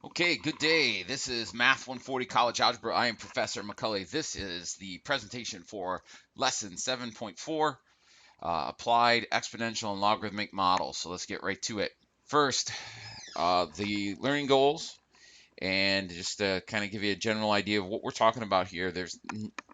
Okay, good day. This is Math 140 College Algebra. I am Professor McCulley. This is the presentation for Lesson 7.4, Applied Exponential and Logarithmic Models. So let's get right to it. First, the learning goals, and just to kind of give you a general idea of what we're talking about here. There's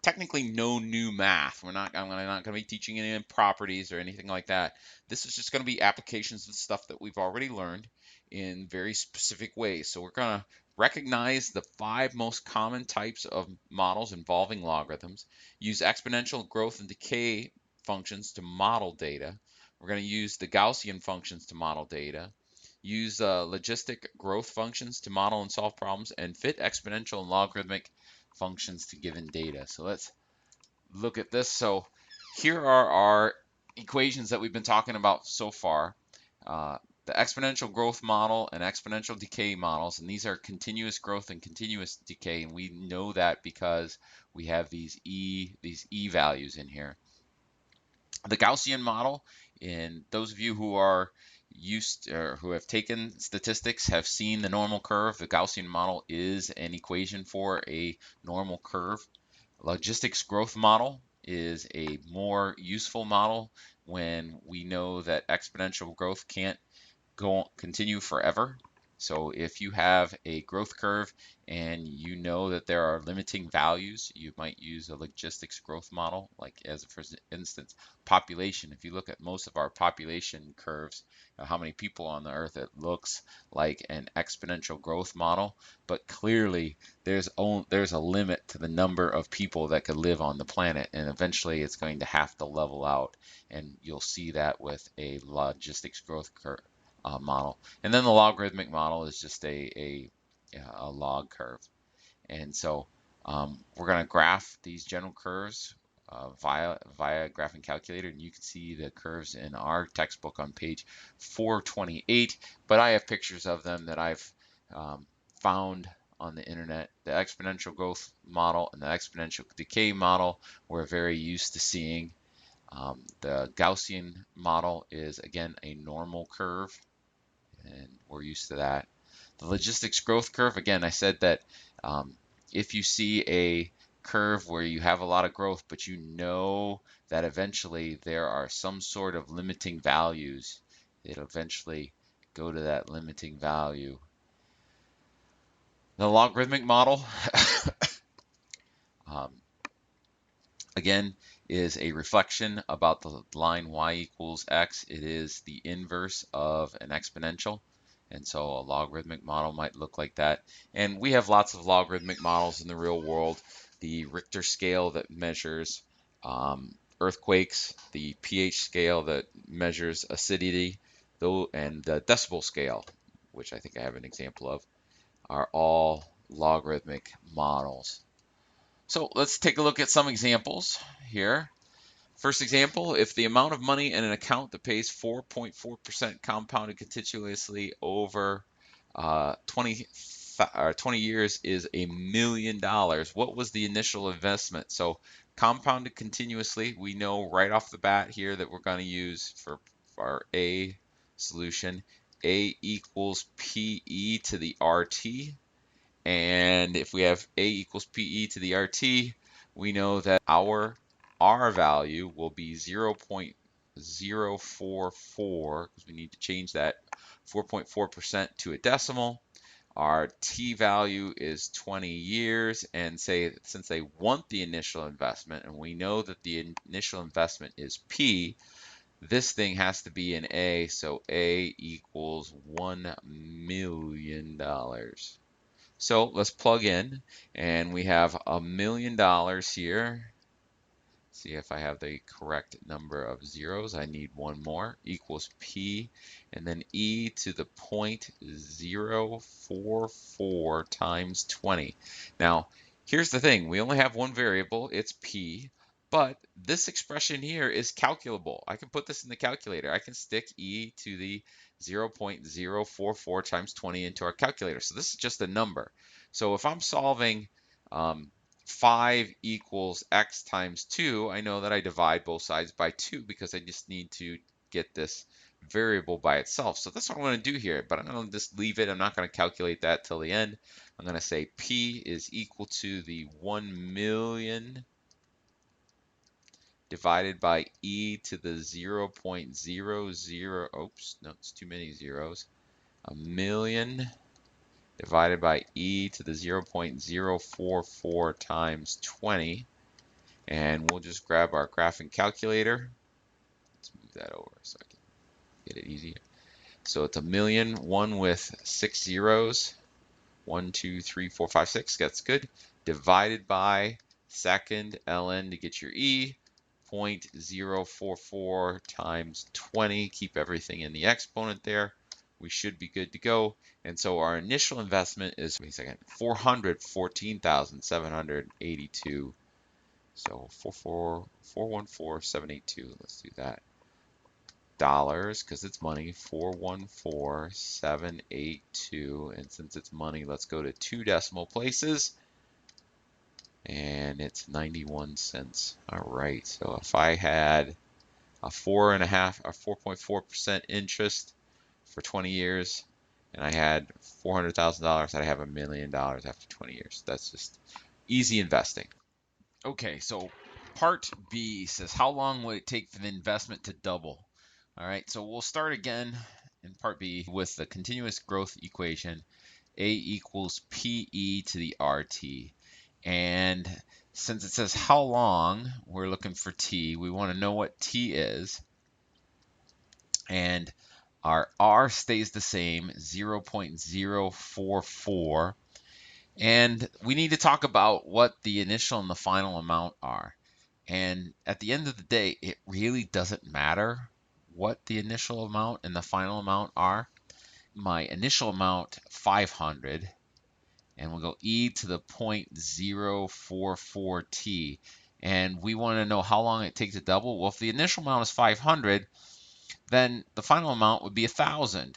technically no new math. I'm not going to be teaching any properties or anything like that. This is just going to be applications of stuff that we've already learned in very specific ways. So we're going to recognize the 5 most common types of models involving logarithms, use exponential growth and decay functions to model data. We're going to use the Gaussian functions to model data, use logistic growth functions to model and solve problems, and fit exponential and logarithmic functions to given data. So let's look at this. So here are our equations that we've been talking about so far. The exponential growth model and exponential decay models, and these are continuous growth and continuous decay, and we know that because we have these e values in here. The Gaussian model, and those of you who are used or who have taken statistics have seen the normal curve. The Gaussian model is an equation for a normal curve. Logistics growth model is a more useful model when we know that exponential growth can't continue forever. So if you have a growth curve and you know that there are limiting values, you might use a logistics growth model, like as for instance, population. If you look at most of our population curves, how many people on the earth, it looks like an exponential growth model, but clearly there's a limit to the number of people that could live on the planet, and eventually it's going to have to level out, and you'll see that with a logistics growth curve. Model. And then the logarithmic model is just a log curve. And so we're going to graph these general curves via graphing calculator, and you can see the curves in our textbook on page 428, but I have pictures of them that I've found on the internet. The exponential growth model and the exponential decay model we're very used to seeing. The Gaussian model is, again, a normal curve, and we're used to that. The logistics growth curve, again, I said that if you see a curve where you have a lot of growth, but you know that eventually there are some sort of limiting values, it'll eventually go to that limiting value. The logarithmic model, again, is a reflection about the line y equals x. It is the inverse of an exponential. And so a logarithmic model might look like that. And we have lots of logarithmic models in the real world. The Richter scale that measures earthquakes, the pH scale that measures acidity, and the decibel scale, which I think I have an example of, are all logarithmic models. So let's take a look at some examples here. First example, if the amount of money in an account that pays 4.4% compounded continuously over 20 years is $1 million, what was the initial investment? So compounded continuously, we know right off the bat here that we're going to use for our A solution, A equals PE to the RT. And if we have A equals PE to the RT, we know that our R value will be 0.044, because we need to change that 4.4% to a decimal. Our T value is 20 years, and since they want the initial investment, and we know that the initial investment is P, this thing has to be an A, so A equals $1 million. So let's plug in, and we have $1 million here. See if I have the correct number of zeros. I need one more, equals P, and then E to the 0.044 times 20. Now, here's the thing. We only have one variable. It's P, but this expression here is calculable. I can put this in the calculator. I can stick E to the 0.044 times 20 into our calculator. So this is just a number. So if I'm solving 5 equals x times 2, I know that I divide both sides by 2 because I just need to get this variable by itself. So that's what I'm going to do here, but I'm going to just leave it. I'm not going to calculate that till the end. I'm going to say P is equal to the 1 million divided by e to the 0.00, oops, no, it's too many zeros. A million divided by e to the 0.044 times 20. And we'll just grab our graphing calculator. Let's move that over so I can get it easier. So it's a million, one with 6 zeros. 1, 2, 3, 4, 5, 6. That's good. Divided by second ln to get your e. 0.044 times 20. Keep everything in the exponent there. We should be good to go. And so our initial investment is, wait a second, 414,782. So 414,782. Let's do that. Dollars, because it's money. 414,782. And since it's money, let's go to 2 decimal places. And it's 91 cents. All right. So if I had a 4.4% interest for 20 years, and I had $400,000, I'd have $1 million after 20 years. That's just easy investing. Okay, so part B says, how long would it take for the investment to double? All right, so we'll start again in part B with the continuous growth equation, A equals PE to the RT. And since it says how long, we're looking for T. We want to know what T is. And our R stays the same, 0.044. And we need to talk about what the initial and the final amount are. And at the end of the day, it really doesn't matter what the initial amount and the final amount are. My initial amount, 500, and we'll go e to the 0.044t. And we want to know how long it takes to double. Well, if the initial amount is 500, then the final amount would be 1,000.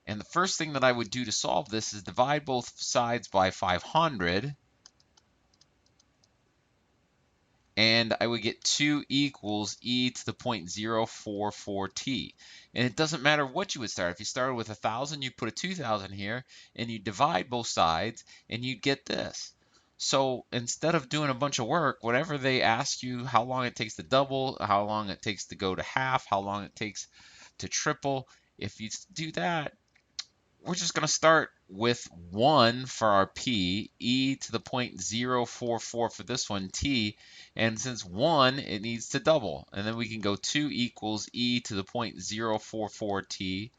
And the first thing that I would do to solve this is divide both sides by 500. And I would get 2 equals e to the 0.044t. And it doesn't matter what you would start. If you started with 1,000, you put a 2,000 here, and you divide both sides, and you'd get this. So instead of doing a bunch of work, whenever they ask you how long it takes to double, how long it takes to go to half, how long it takes to triple, if you do that, we're just going to start with 1 for our p, e to the 0.044 for this one, t, and since 1, it needs to double. And then we can go 2 equals e to the 0.044t.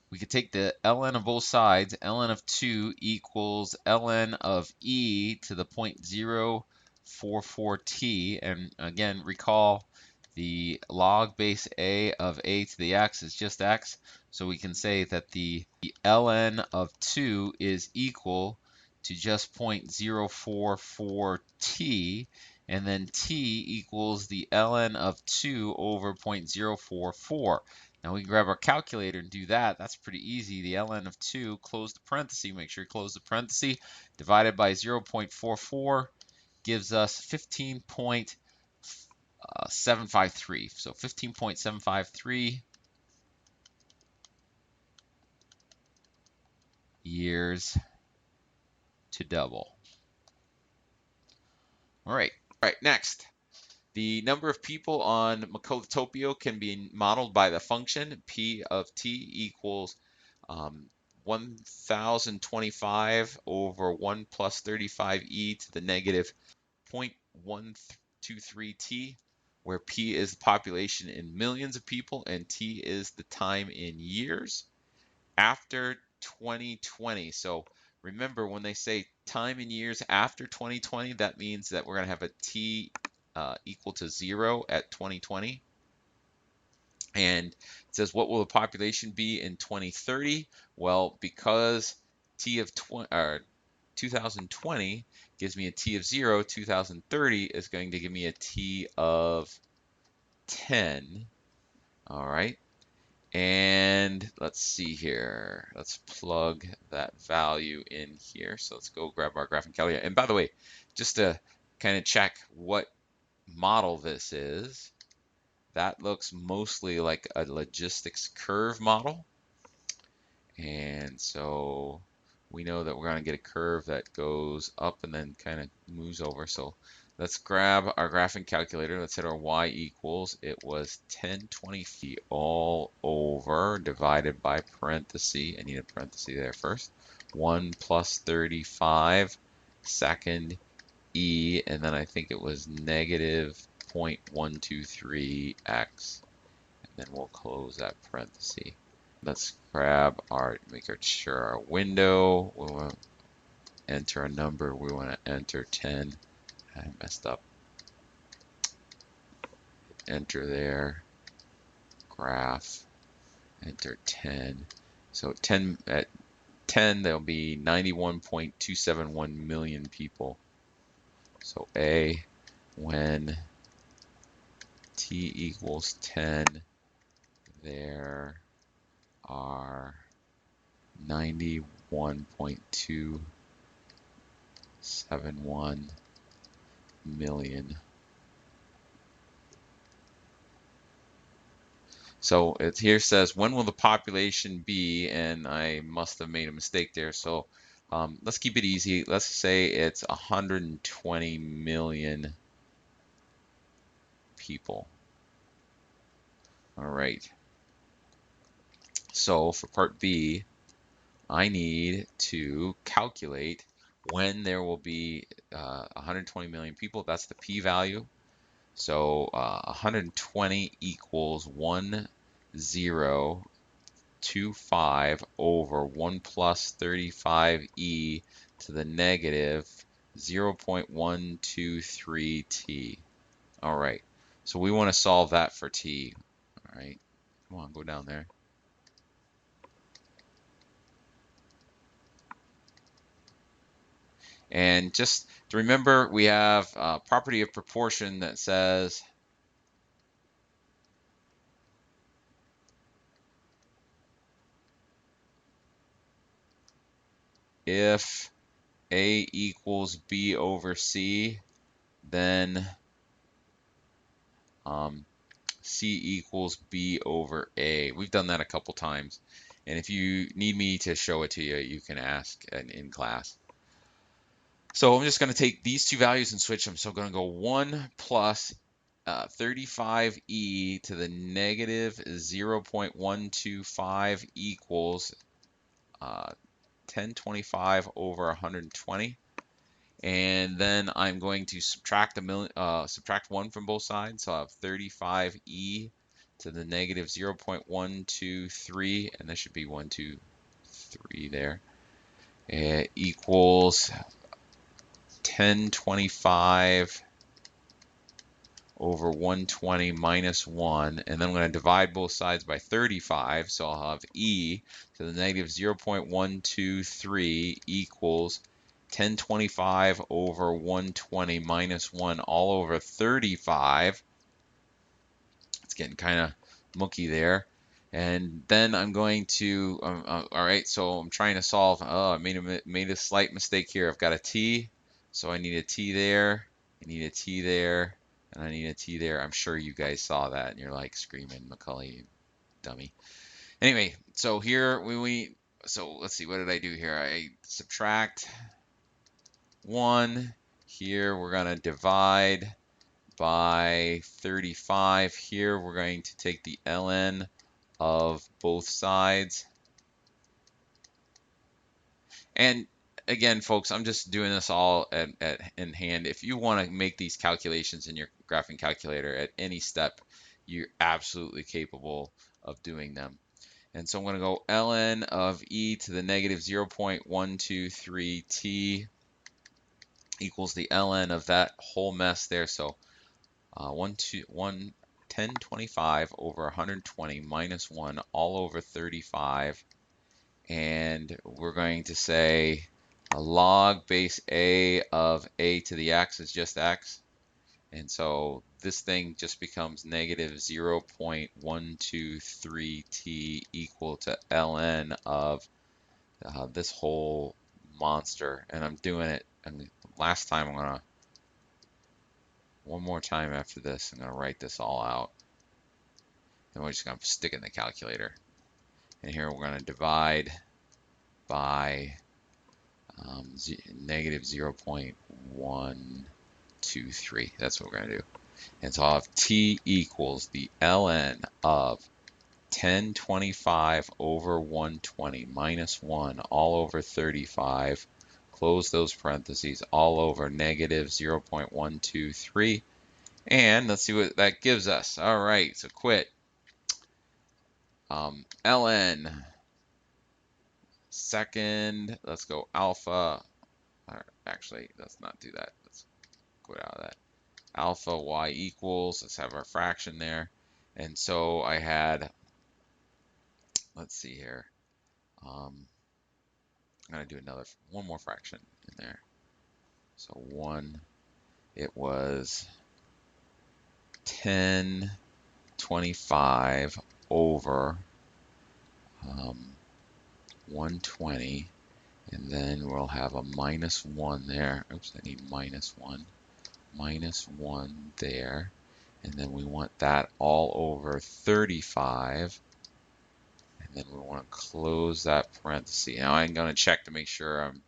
We could take the ln of both sides. Ln of 2 equals ln of e to the 0.044t. And again, recall the log base a of a to the x is just x. So we can say that the ln of 2 is equal to just 0.044t. And then t equals the ln of 2 over 0.044. Now we can grab our calculator and do that. That's pretty easy. The ln of 2, close the parenthesis, make sure you close the parenthesis, divided by 0.44 gives us 15.753. So 15.753 years to double. All right, next. The number of people on Macaulay can be modeled by the function P of t equals 1,025 over 1 plus 35e to the negative 0.123t, where P is the population in millions of people and T is the time in years after 2020. So remember, when they say time in years after 2020, that means that we're going to have a T equal to 0 at 2020. And it says, what will the population be in 2030? Well, because T of 2020 gives me a T of 0, 2030 is going to give me a T of 10. All right. And let's see here. Let's plug that value in here. So let's go grab our graphing calculator. And by the way, just to kind of check what model this is, That looks mostly like a logistics curve model. And so we know that we're going to get a curve that goes up and then kind of moves over. So let's grab our graphing calculator. Let's hit our y equals. It was 1020 all over divided by parenthesis. I need a parenthesis there first. 1 plus 35 second e, and then I think it was negative 0.123x. And then we'll close that parenthesis. Let's grab make sure our window, we want to enter a number, we want to enter 10. I messed up. Enter there, graph, enter 10. So 10 at 10, there'll be 91.271 million people. So A, when t equals 10, there are 91.271 million. So it here says, when will the population be? And I must have made a mistake there. So let's keep it easy. Let's say it's 120 million people. All right. So for part B, I need to calculate when there will be 120 million people. That's the p-value. So 120 equals 1025 over 1 plus 35e to the negative 0.123t. All right, so we want to solve that for t. All right, come on, go down there. And just to remember, we have a property of proportion that says if A equals B over C, then C equals B over A. We've done that a couple times. And if you need me to show it to you, you can ask in class. So I'm just going to take these two values and switch them. So I'm going to go 1 plus 35e to the negative 0.125 equals 1025 over 120. And then I'm going to subtract subtract 1 from both sides. So I'll have 35e to the negative 0.123, and this should be 123 there, equals 1025 over 120 minus 1, and then I'm going to divide both sides by 35, so I'll have e to the negative 0.123 equals 1025 over 120 minus 1 all over 35. It's getting kind of mucky there. And then I'm going to, all right, so I'm trying to solve, I made a slight mistake here. I've got a t, so I need a t there, I need a t there, and I need a t there. I'm sure you guys saw that, and you're like screaming, McCully, you dummy. Anyway, so here so let's see, what did I do here? I subtract 1. Here we're going to divide by 35. Here we're going to take the ln of both sides. And again, folks, I'm just doing this all in hand. If you want to make these calculations in your graphing calculator at any step, you're absolutely capable of doing them. And so I'm going to go ln of e to the negative 0.123t equals the ln of that whole mess there. So 1025 over 120 minus 1 all over 35. And we're going to say a log base a of a to the x is just x. And so this thing just becomes negative 0.123t equal to ln of this whole monster. And I'm doing it, and last time I'm going to, one more time after this, I'm going to write this all out. Then we're just going to stick it in the calculator. And here we're going to divide by negative 0.123. That's what we're going to do. And so I'll have t equals the ln of 1025 over 120 minus 1 all over 35, close those parentheses, all over negative 0.123. And let's see what that gives us. All right, so quit. ln second, let's go alpha. Actually, let's not do that. Let's quit out of that. Alpha y equals, let's have our fraction there. And so I had, let's see here. I'm going to do one more fraction in there. So 1, it was 1025 over 120. And then we'll have a minus 1 there. Oops, I need minus 1. Minus 1 there. And then we want that all over 35. And then we want to close that parenthesis. Now I'm going to check to make sure I'm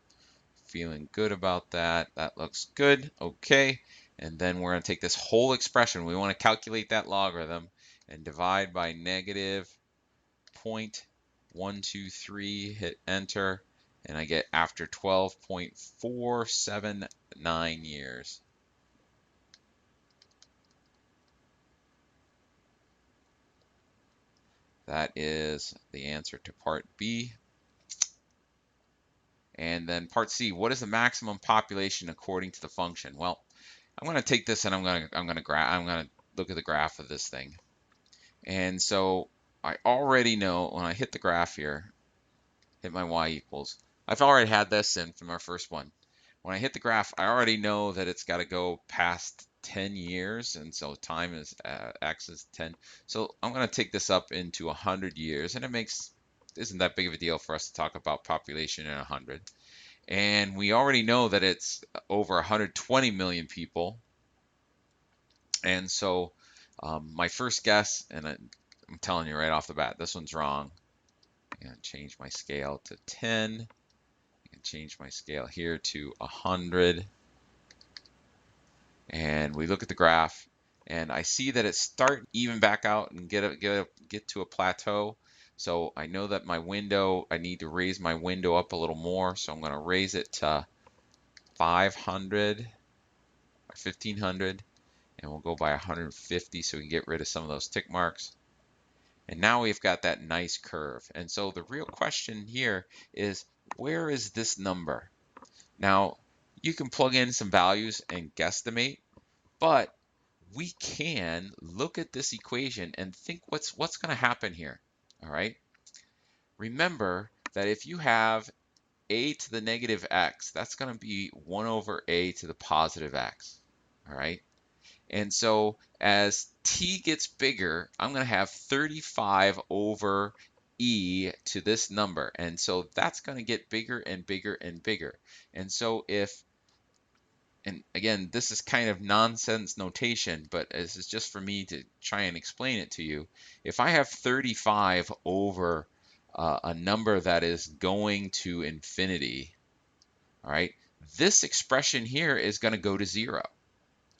feeling good about that. That looks good. Okay. And then we're going to take this whole expression. We want to calculate that logarithm and divide by negative 0.123. Hit enter. And I get after 12.479 years. That is the answer to part B. And then part C, what is the maximum population according to the function? Well, I'm going to take this and I'm going to look at the graph of this thing. And so I already know when I hit the graph here, hit my y equals, I've already had this in from our first one. When I hit the graph, I already know that it's got to go past 10 years, and so time is x is 10. So I'm going to take this up into 100 years, and isn't that big of a deal for us to talk about population in 100. And we already know that it's over 120 million people. And so my first guess, and I'm telling you right off the bat, this one's wrong. I'm going to change my scale to 10. Change my scale here to 100, and we look at the graph, and I see that it's starting to even back out and get to a plateau. So I know that my window, I need to raise my window up a little more, so I'm going to raise it to 500 or 1500, and we'll go by 150 so we can get rid of some of those tick marks. And now we've got that nice curve. And so the real question here is, where is this number? Now, you can plug in some values and guesstimate, but we can look at this equation and think what's going to happen here. All right. Remember that if you have a to the negative x, that's going to be 1 over a to the positive x. All right. And so as t gets bigger, I'm going to have 35 over e to this number. And so that's going to get bigger and bigger and bigger. And so and again, this is kind of nonsense notation, but this is just for me to try and explain it to you. If I have 35 over a number that is going to infinity, all right, this expression here is going to go to 0.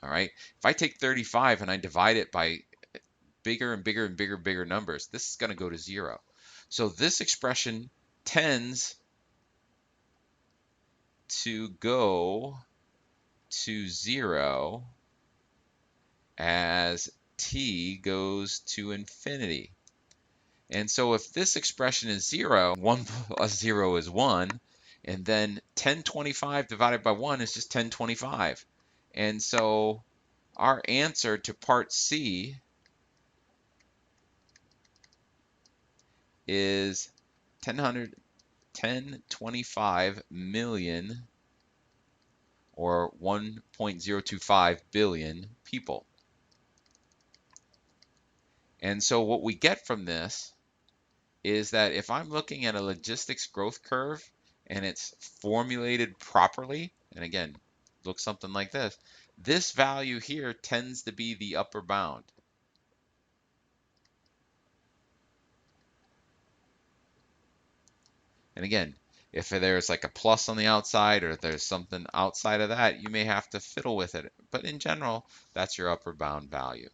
All right. If I take 35 and I divide it by bigger and bigger and bigger numbers, this is going to go to 0. So this expression tends to go to 0 as t goes to infinity. And so if this expression is 0, 1 plus 0 is 1, and then 1025 divided by 1 is just 1025. And so our answer to part C is 1025 million, or 1.025 billion people. And so what we get from this is that if I'm looking at a logistics growth curve and it's formulated properly, and again, looks something like this, this value here tends to be the upper bound. And again, if there's like a plus on the outside or if there's something outside of that, you may have to fiddle with it. But in general, that's your upper bound value.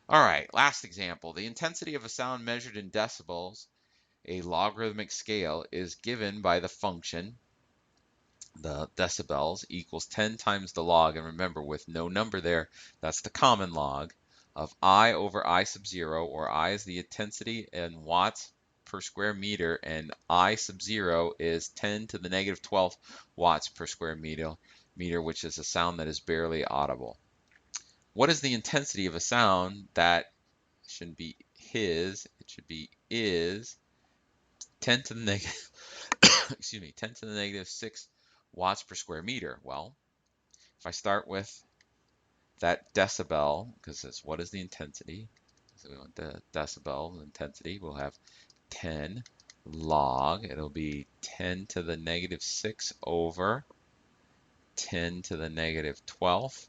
All right, last example. The intensity of a sound measured in decibels, a logarithmic scale, is given by the function, the decibels, equals 10 times the log. And remember, with no number there, that's the common log of I over I sub 0, or I is the intensity in watts per square meter, and I sub 0 is 10 to the negative 12 watts per square meter, which is a sound that is barely audible. What is the intensity of a sound that shouldn't be his, it should be is 10 to the negative, excuse me, 10 to the negative 6 watts per square meter? Well, if I start with that decibel, because it's what is the intensity, so we want the decibel intensity, we'll have 10 log, it'll be 10 to the negative 6 over 10 to the negative 12,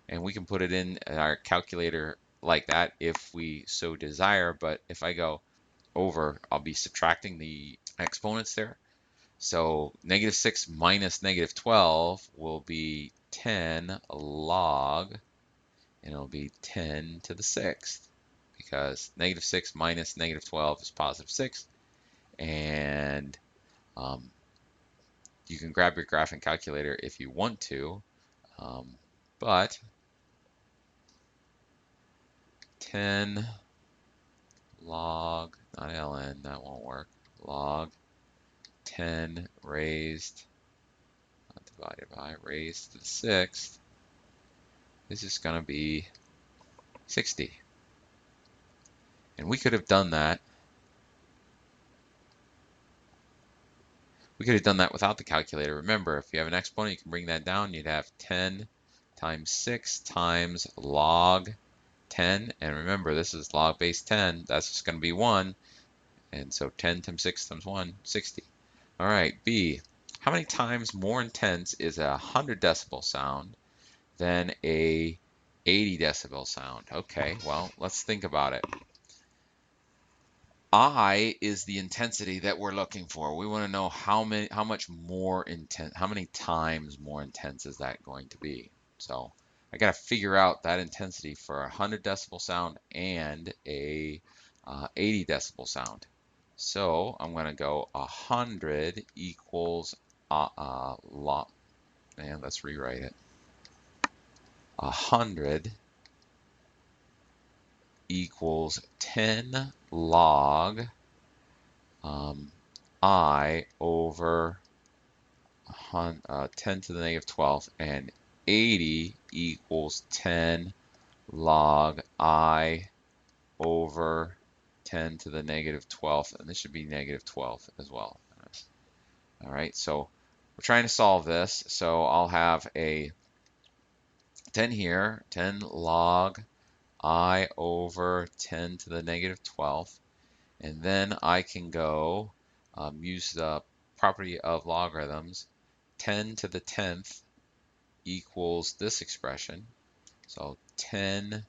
and we can put it in our calculator like that if we so desire, but if I go over, I'll be subtracting the exponents there. So negative 6 minus negative 12 will be 10 log, and it'll be 10 to the 6th, because negative 6 minus negative 12 is positive 6. And you can grab your graphing calculator if you want to, but 10 log, not ln, that won't work, log 10 raised, divided by, raised to the 6th, is just going to be 60. And we could have done that. We could have done that without the calculator. Remember, if you have an exponent, you can bring that down. You'd have 10 times 6 times log 10. And remember, this is log base 10. That's just going to be 1. And so 10 times 6 times 1, 60. All right, B. How many times more intense is a 100 decibel sound than a 80 decibel sound? Okay, well, let's think about it. I is the intensity that we're looking for. We want to know how much more intense, how many times more intense is that going to be? So I got to figure out that intensity for a 100 decibel sound and a 80 decibel sound. So I'm going to go 100 equals lot, and let's rewrite it. 100 equals 10 log I over 10 to the negative 12, and 80 equals 10 log I over 10 to the negative 12th, and this should be negative 12 as well. All right, so we're trying to solve this, so I'll have a 10 here, 10 log I over 10 to the negative 12th, and then I can go use the property of logarithms. 10 to the 10th equals this expression. So 10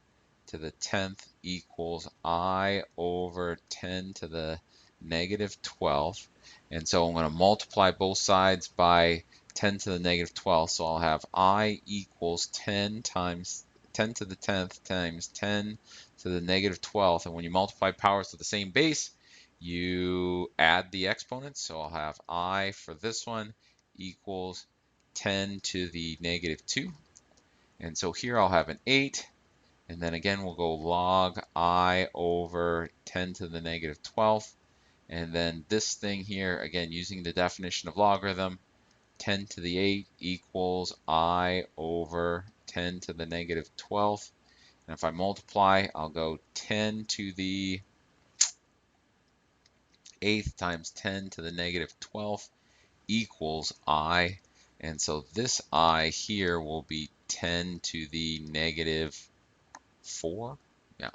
to the 10th equals I over 10 to the negative 12th. And so I'm going to multiply both sides by 10 to the negative 12th. So I'll have I equals 10 times 10 to the 10th times 10 to the negative 12th. And when you multiply powers to the same base, you add the exponents. So I'll have I for this one equals 10 to the negative 2. And so here I'll have an 8. And then again, we'll go log I over 10 to the negative 12th. And then this thing here, again, using the definition of logarithm, 10 to the 8 equals I over 10 to the negative 12th. And if I multiply, I'll go 10 to the 8th times 10 to the negative 12th equals I. And so this I here will be 10 to the negative 4. Yeah.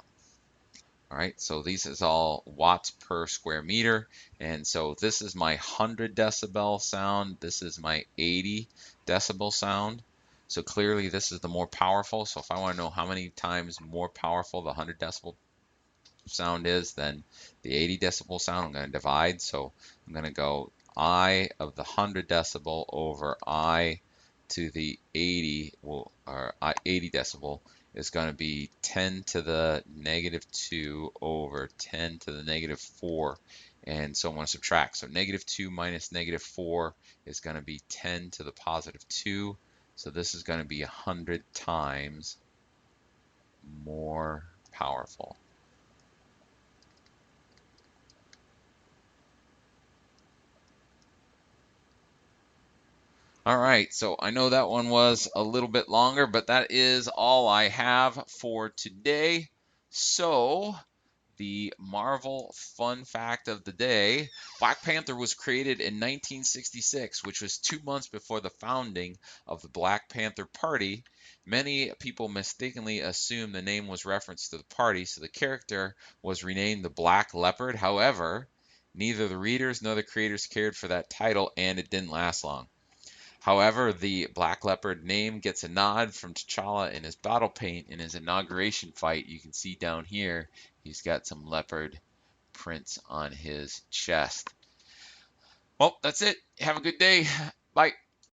All right, so these is all watts per square meter. And so this is my 100 decibel sound. This is my 80 decibel sound. So clearly this is the more powerful. So if I want to know how many times more powerful the 100 decibel sound is than the 80 decibel sound, I'm going to divide. So I'm going to go I of the 100 decibel over I to the 80, or 80 decibel is going to be 10 to the negative 2 over 10 to the negative 4. And so I want to subtract. So negative 2 minus negative 4 is going to be 10 to the positive 2. So this is going to be 100 times more powerful. All right, so I know that one was a little bit longer, but that is all I have for today. So, the Marvel fun fact of the day: Black Panther was created in 1966, which was 2 months before the founding of the Black Panther Party. Many people mistakenly assume the name was reference to the party, so the character was renamed the Black Leopard. However, neither the readers nor the creators cared for that title, and it didn't last long. However, the Black Leopard name gets a nod from T'Challa in his battle paint in his inauguration fight. You can see down here, he's got some leopard prints on his chest. Well, that's it. Have a good day. Bye.